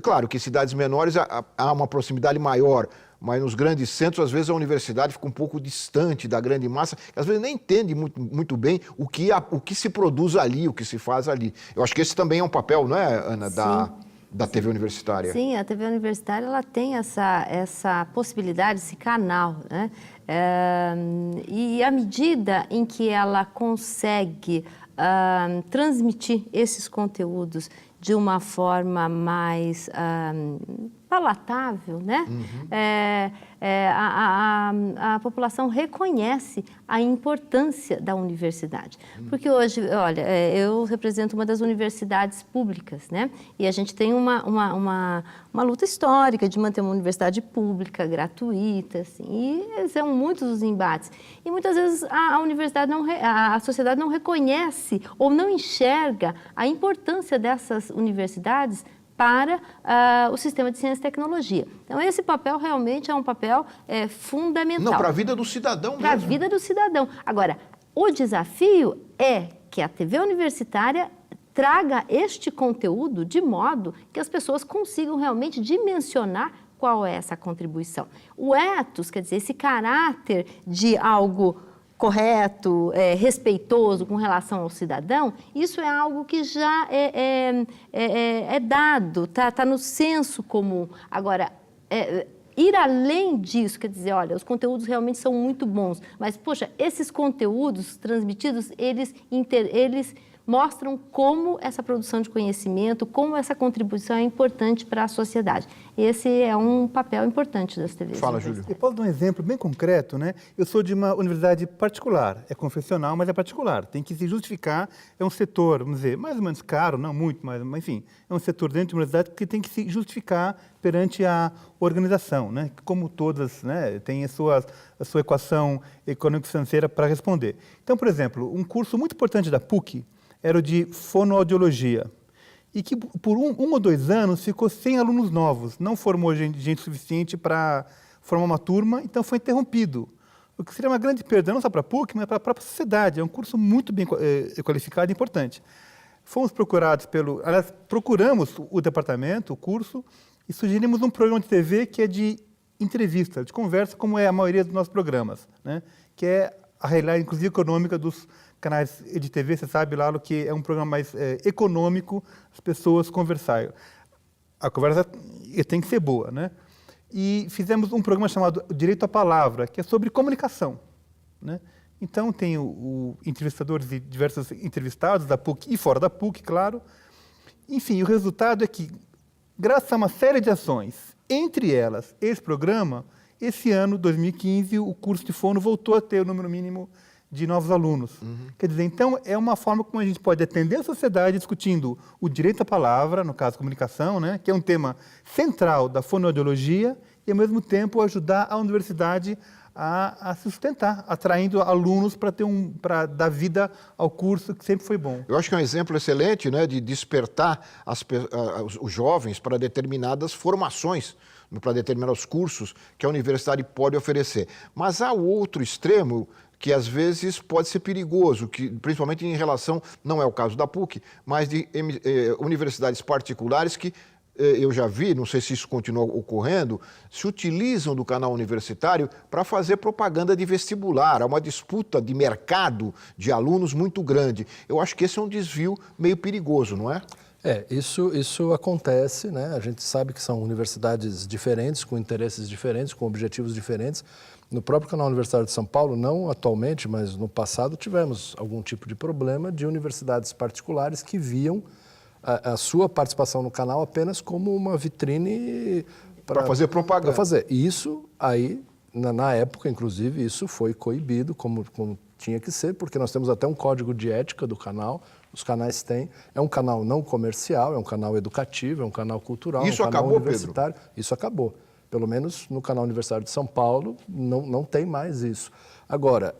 Claro que em cidades menores há uma proximidade maior, mas nos grandes centros, às vezes, a universidade fica um pouco distante da grande massa, que às vezes nem entende muito bem o que se produz ali, o que se faz ali. Eu acho que esse também é um papel, não é, Ana, da TV universitária?
Sim, a TV universitária ela tem essa possibilidade, esse canal, né? E à medida em que ela consegue transmitir esses conteúdos de uma forma mais palatável, né? A população reconhece a importância da universidade. Porque hoje, olha, eu represento uma das universidades públicas, né? E a gente tem uma luta histórica de manter uma universidade pública, gratuita, assim, e são muitos os embates. E muitas vezes a universidade a sociedade não reconhece ou não enxerga a importância dessas universidades para o sistema de ciência e tecnologia. Então, esse papel realmente é um papel fundamental.
Não, para a vida do cidadão mesmo.
Para a vida do cidadão. Agora, o desafio é que a TV universitária traga este conteúdo de modo que as pessoas consigam realmente dimensionar qual é essa contribuição. O ethos, quer dizer, esse caráter de algo correto, respeitoso com relação ao cidadão, isso é algo que já é dado, tá no senso comum. Agora, ir além disso, quer dizer, olha, os conteúdos realmente são muito bons, mas, poxa, esses conteúdos transmitidos, eles mostram como essa produção de conhecimento, como essa contribuição é importante para a sociedade. Esse é um papel importante das TVs.
Fala, Júlio.
Eu posso dar um exemplo bem concreto, né? Eu sou de uma universidade particular, é confessional, mas é particular. Tem que se justificar, é um setor, vamos dizer, mais ou menos caro, não muito, mas enfim, é um setor dentro de uma universidade que tem que se justificar perante a organização, né? Como todas, né, tem a sua equação econômico-financeira para responder. Então, por exemplo, um curso muito importante da PUC era o de fonoaudiologia, e que por um ou 2 anos ficou sem alunos novos, não formou gente suficiente para formar uma turma, então foi interrompido. O que seria uma grande perda, não só para a PUC, mas para a própria sociedade. É um curso muito bem qualificado e importante. Fomos procurados procuramos o departamento, o curso, e sugerimos um programa de TV que é de entrevista, de conversa, como é a maioria dos nossos programas, né? Que é a realidade, inclusive, econômica dos canais de TV. Você sabe, Lalo, que é um programa mais econômico, as pessoas conversarem. A conversa tem que ser boa, né? E fizemos um programa chamado Direito à Palavra, que é sobre comunicação, né? Então, tem entrevistadores e diversos entrevistados da PUC e fora da PUC, claro. Enfim, o resultado é que, graças a uma série de ações, entre elas esse programa, esse ano, 2015, o curso de fono voltou a ter o número mínimo de novos alunos. Quer dizer, então, é uma forma como a gente pode atender a sociedade discutindo o direito à palavra, no caso, comunicação, né, que é um tema central da fonoaudiologia, e, ao mesmo tempo, ajudar a universidade a se sustentar, atraindo alunos para dar vida ao curso, que sempre foi bom.
Eu acho que é um exemplo excelente, né, de despertar os jovens para determinadas formações, para determinados cursos que a universidade pode oferecer. Mas há o outro extremo, que às vezes pode ser perigoso, que, principalmente em relação, não é o caso da PUC, mas de universidades particulares que eu já vi, não sei se isso continua ocorrendo, se utilizam do canal universitário para fazer propaganda de vestibular. Há uma disputa de mercado de alunos muito grande. Eu acho que esse é um desvio meio perigoso, não é?
Isso acontece, né? A gente sabe que são universidades diferentes, com interesses diferentes, com objetivos diferentes. No próprio canal Universitário de São Paulo, não atualmente, mas no passado tivemos algum tipo de problema de universidades particulares que viam a sua participação no canal apenas como uma vitrine
para fazer propaganda.
Para fazer. E isso aí, na época, inclusive, isso foi coibido como tinha que ser, porque nós temos até um código de ética do canal. Os canais têm. É um canal não comercial, é um canal educativo, é um canal cultural,
isso
um canal
acabou,
universitário. Pedro? Isso acabou. Pelo menos no canal Universitário de São Paulo, não tem mais isso. Agora,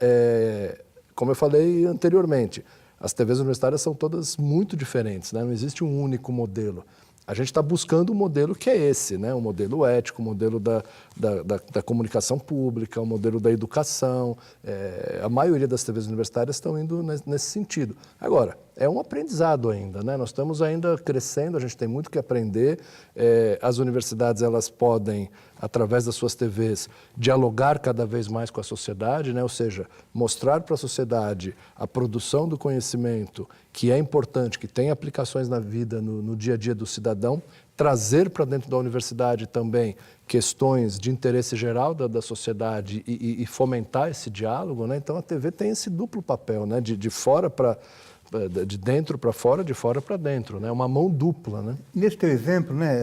como eu falei anteriormente, as TVs universitárias são todas muito diferentes, né? Não existe um único modelo. A gente está buscando um modelo que é esse, né? Um modelo ético, um modelo da comunicação pública, um modelo da educação. A maioria das TVs universitárias estão indo nesse sentido. Agora, é um aprendizado ainda, né? Nós estamos ainda crescendo, a gente tem muito que aprender. As universidades, elas podem, através das suas TVs, dialogar cada vez mais com a sociedade, né? Ou seja, mostrar para a sociedade a produção do conhecimento, que é importante, que tem aplicações na vida, no dia a dia do cidadão, trazer para dentro da universidade também questões de interesse geral da sociedade e fomentar esse diálogo, né? Então, a TV tem esse duplo papel, né? De fora para de dentro para fora, de fora para dentro, né? Uma mão dupla, né?
Nesse teu exemplo, né,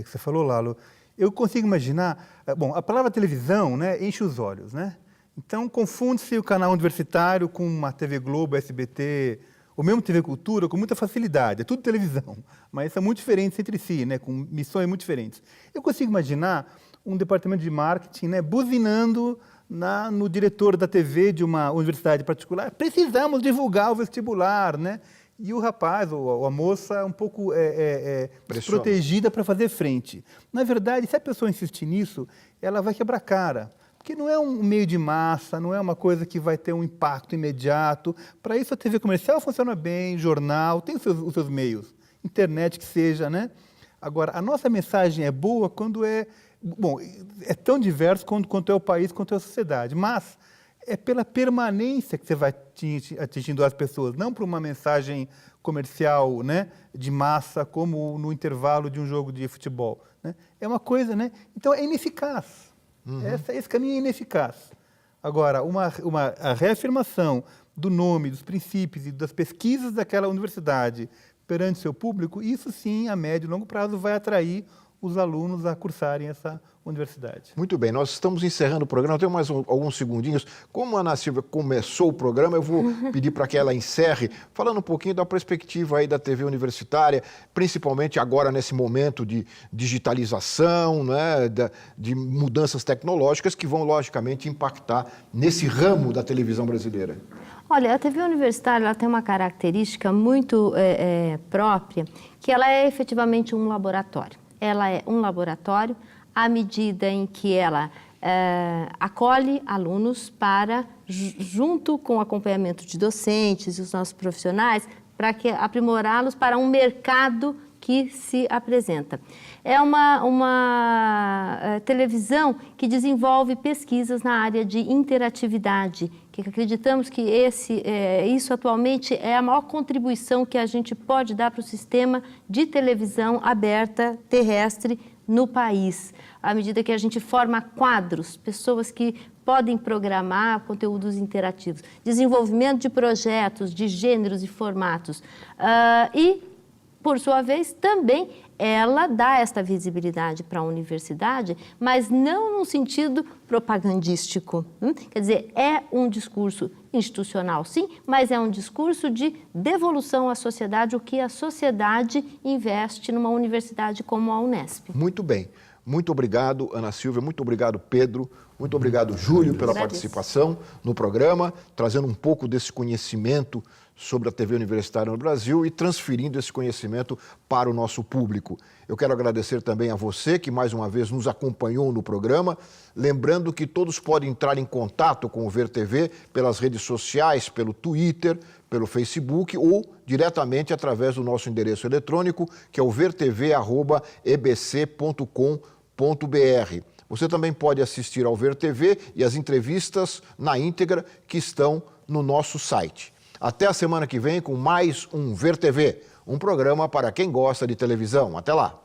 que você falou, Lalo, eu consigo imaginar... Bom, a palavra televisão, né, enche os olhos, né? Então, confunde-se o canal universitário com uma TV Globo, SBT, ou mesmo TV Cultura, com muita facilidade. É tudo televisão, mas são muito diferentes entre si, né, com missões muito diferentes. Eu consigo imaginar um departamento de marketing, né, buzinando no diretor da TV de uma universidade particular: precisamos divulgar o vestibular, né? E o rapaz, ou a moça, um pouco desprotegida para fazer frente. Na verdade, se a pessoa insistir nisso, ela vai quebrar a cara. Porque não é um meio de massa, não é uma coisa que vai ter um impacto imediato. Para isso, a TV comercial funciona bem, jornal, tem os seus meios, internet que seja, né? Agora, a nossa mensagem é boa quando é... Bom, é tão diverso quanto é o país, quanto é a sociedade, mas é pela permanência que você vai atingindo as pessoas, não por uma mensagem comercial, né, de massa, como no intervalo de um jogo de futebol, né? É uma coisa, né? Então, é ineficaz. Esse caminho é ineficaz. Agora, a reafirmação do nome, dos princípios e das pesquisas daquela universidade perante seu público, isso sim, a médio e longo prazo, vai atrair os alunos a cursarem essa universidade.
Muito bem, nós estamos encerrando o programa, tenho mais alguns segundinhos. Como a Ana Silvia começou o programa, eu vou pedir para que ela encerre, falando um pouquinho da perspectiva aí da TV universitária, principalmente agora nesse momento de digitalização, né, de mudanças tecnológicas que vão, logicamente, impactar nesse ramo da televisão brasileira.
Olha, a TV universitária ela tem uma característica muito própria, que ela é efetivamente um laboratório. Ela é um laboratório à medida em que ela acolhe alunos para, junto com o acompanhamento de docentes e os nossos profissionais, para aprimorá-los para um mercado que se apresenta. É uma televisão que desenvolve pesquisas na área de interatividade, que acreditamos que isso atualmente é a maior contribuição que a gente pode dar para o sistema de televisão aberta terrestre no país, à medida que a gente forma quadros, pessoas que podem programar conteúdos interativos, desenvolvimento de projetos, de gêneros e formatos, e, por sua vez, também ela dá esta visibilidade para a universidade, mas não no sentido propagandístico. Quer dizer, é um discurso institucional, sim, mas é um discurso de devolução à sociedade, o que a sociedade investe numa universidade como a Unesp.
Muito bem. Muito obrigado, Ana Silvia. Muito obrigado, Pedro. Muito obrigado, Júlio, pela participação no programa, trazendo um pouco desse conhecimento sobre a TV universitária no Brasil e transferindo esse conhecimento para o nosso público. Eu quero agradecer também a você que mais uma vez nos acompanhou no programa, lembrando que todos podem entrar em contato com o Ver TV pelas redes sociais, pelo Twitter, pelo Facebook ou diretamente através do nosso endereço eletrônico, que é o vertv@ebc.com.br. Você também pode assistir ao Ver TV e as entrevistas na íntegra que estão no nosso site. Até a semana que vem com mais um Ver TV, um programa para quem gosta de televisão. Até lá!